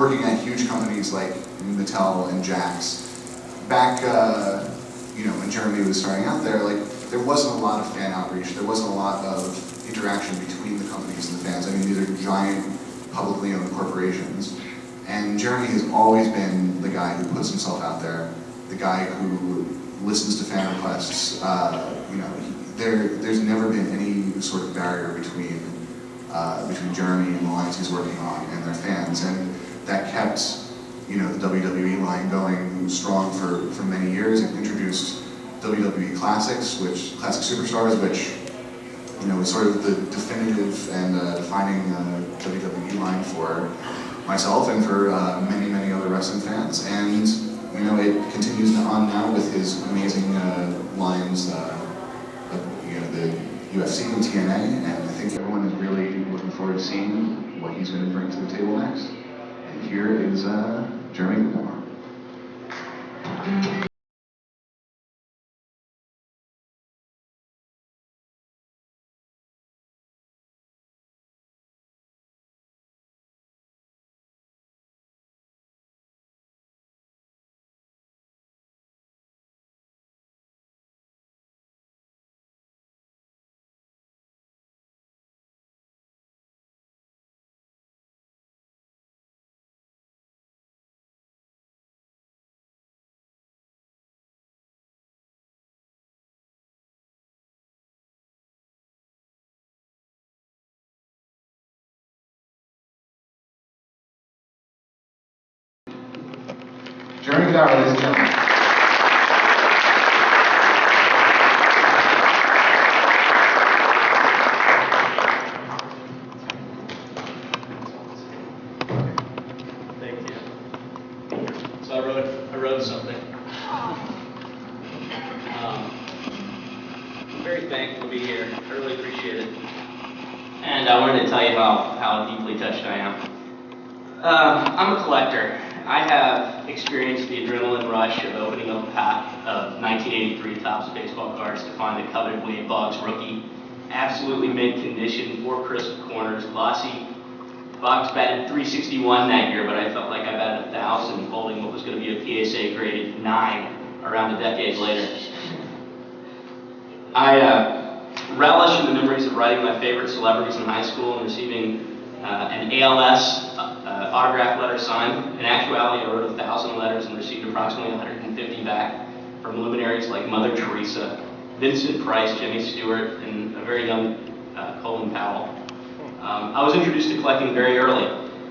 working at huge companies like Mattel and Jakks. Back, when Jeremy was starting out there, there wasn't a lot of fan outreach. There wasn't a lot of interaction between the companies and the fans. I mean, these are giant, publicly owned corporations. And Jeremy has always been the guy who puts himself out there, the guy who listens to fan requests. There's never been any sort of barrier between Jeremy and the lines he's working on and their fans, and that kept the WWE line going strong for many years. It introduced WWE Classics, Classic Superstars, which was sort of the definitive and defining WWE line for myself and for many other wrestling fans. And it continues on now with his amazing lines of the UFC and TNA, and I think everyone is really looking forward to seeing what he's going to bring to the table next. And here is Jeremy Padawer. Jeremy Padawer, ladies and gentlemen. Thank you. So I wrote something. I'm very thankful to be here. I really appreciate it. And I wanted to tell you how deeply touched I am. I'm a collector. I have experienced the adrenaline rush of opening up a pack of 1983 Topps baseball cards to find the coveted Wade Boggs rookie. Absolutely mint condition, 4 crisp corners, glossy. Boggs batted .361 that year, but I felt like I batted 1,000 holding what was going to be a PSA graded 9 around a decade later. I relish in the memories of writing my favorite celebrities in high school and receiving an ALS autograph letter signed. In actuality, I wrote 1,000 letters and received approximately 150 back from luminaries like Mother Teresa, Vincent Price, Jimmy Stewart, and a very young Colin Powell. I was introduced to collecting very early.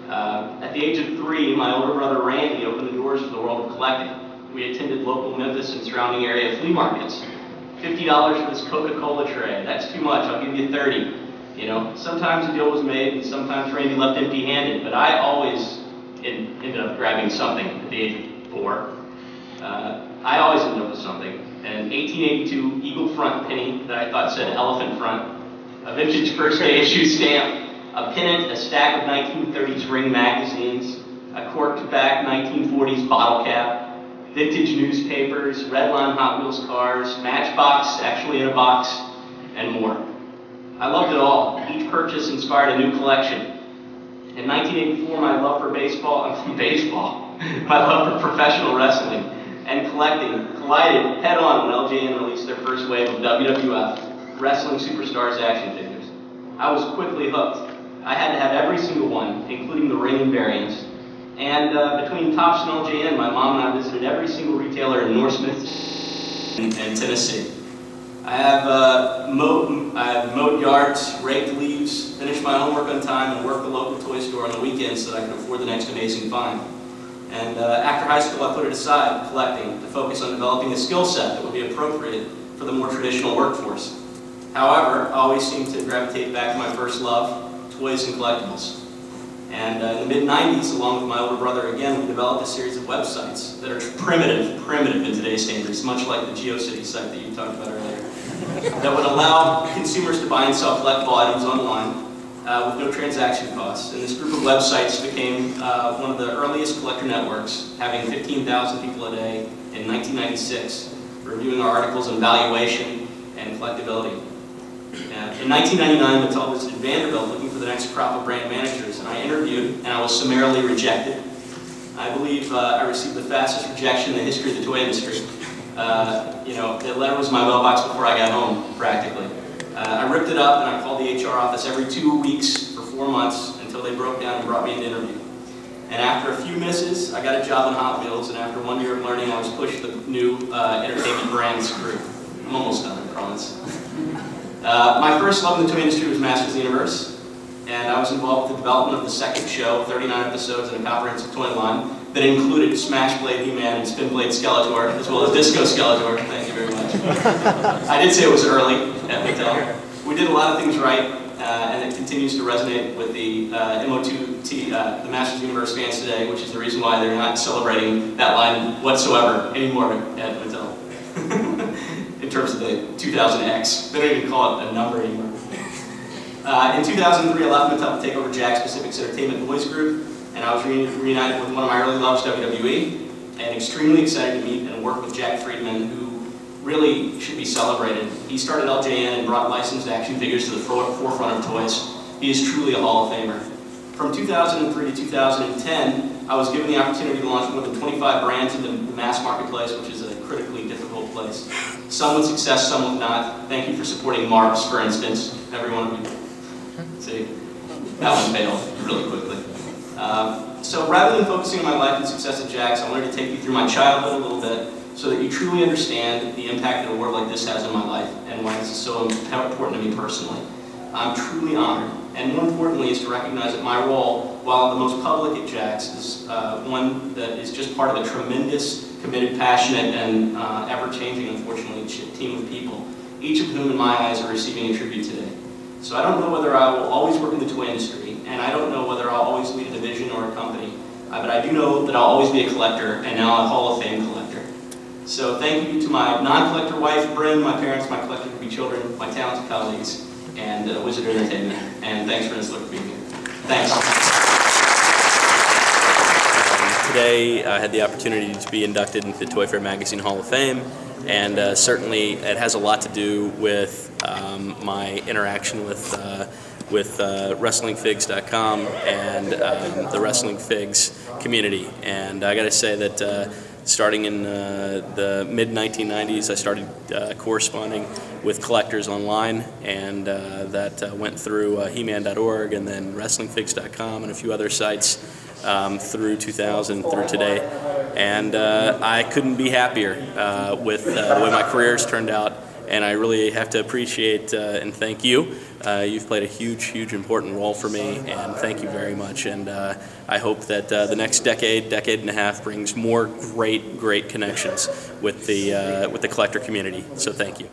At the age of 3, my older brother Randy opened the doors to the world of collecting. We attended local Memphis and surrounding area flea markets. $50 for this Coca-Cola tray. That's too much. I'll give you 30. Sometimes a deal was made and sometimes Randy left empty-handed, but I always ended up grabbing something at the age of 4. I always ended up with something. An 1882 Eagle front penny that I thought said elephant front, a vintage first day issue stamp, a pennant, a stack of 1930s Ring magazines, a corked back 1940s bottle cap, vintage newspapers, Redline Hot Wheels cars, Matchbox actually in a box, and more. I loved it all. Each purchase inspired a new collection. In 1984, my love for my love for professional wrestling and collecting collided head-on when LJN released their first wave of WWF Wrestling Superstars action figures. I was quickly hooked. I had to have every single one, including the ring variants. And between Topps and LJN, my mom and I visited every single retailer in North Smith and Tennessee. I have mowed yards, raked leaves, finished my homework on time, and worked the local toy store on the weekends so that I could afford the next amazing find. And after high school, I put it aside, collecting, to focus on developing a skill set that would be appropriate for the more traditional workforce. However, I always seemed to gravitate back to my first love, toys and collectibles. And in the mid-90s, along with my older brother again, we developed a series of websites that are primitive in today's standards, much like the GeoCity site that you talked about earlier, that would allow consumers to buy and sell collectible items online with no transaction costs. And this group of websites became one of the earliest collector networks, having 15,000 people a day in 1996, reviewing our articles on valuation and collectability. In 1999, Mattel visited Vanderbilt looking for the next crop of brand managers, and I interviewed, and I was summarily rejected. I believe I received the fastest rejection in the history of the toy industry. The letter was in my mailbox before I got home, practically. I ripped it up and I called the HR office every 2 weeks for 4 months until they broke down and brought me an interview. And after a few misses, I got a job in Hot Wheels, and after 1 year of learning, I was pushed the new entertainment brand's group. I'm almost done, I promise. My first love in the toy industry was Masters of the Universe, and I was involved with the development of the second show, 39 episodes and a comprehensive toy line that included Smash Blade He-Man and Spin Blade Skeletor, as well as Disco Skeletor. Thank you very much. I did say it was early at Mattel. We did a lot of things right, and it continues to resonate with the MO2T, the Masters of the Universe fans today, which is the reason why they're not celebrating that line whatsoever anymore at Mattel. In terms of the 2000X. They don't even call it a number anymore. In 2003, I left Mattel to take over Jakks Pacific's Entertainment Boys Group, and I was reunited with one of my early loves, WWE, and extremely excited to meet and work with Jack Friedman, who really should be celebrated. He started LJN and brought licensed action figures to the forefront of toys. He is truly a Hall of Famer. From 2003 to 2010, I was given the opportunity to launch more than 25 brands in the mass marketplace, which is a critically difficult place. Some with success, some with not. Thank you for supporting Marks, for instance, every one of you. See, that one failed really quickly. So rather than focusing on my life and success at Jakks, I wanted to take you through my childhood a little bit so that you truly understand the impact that a award like this has on my life and why this is so important to me personally. I'm truly honored, and more importantly is to recognize that my role, while the most public at Jakks, is one that is just part of a tremendous, committed, passionate, and ever-changing, unfortunately, team of people, each of whom in my eyes are receiving a tribute today. So I don't know whether I will always work in the toy industry, and I don't know whether I'll always lead a division or a company, but I do know that I'll always be a collector, and now a Hall of Fame collector. So thank you to my non-collector wife, Bryn, my parents, my collector-to-be children, my talented colleagues, and Wizard Entertainment. And thanks, Vince, for being here. Thanks. Today I had the opportunity to be inducted into the ToyFare Magazine Hall of Fame, and certainly it has a lot to do with my interaction with WrestlingFigs.com and the Wrestling Figs community. And I got to say that starting in the mid-1990s, I started corresponding with collectors online, and that went through He-Man.org and then WrestlingFigs.com and a few other sites through 2000 through today. And I couldn't be happier with the way my career has turned out, and I really have to appreciate and thank you. You've played a huge, important role for me, and thank you very much. And I hope that the next decade and a half brings more great connections with the collector community. So thank you.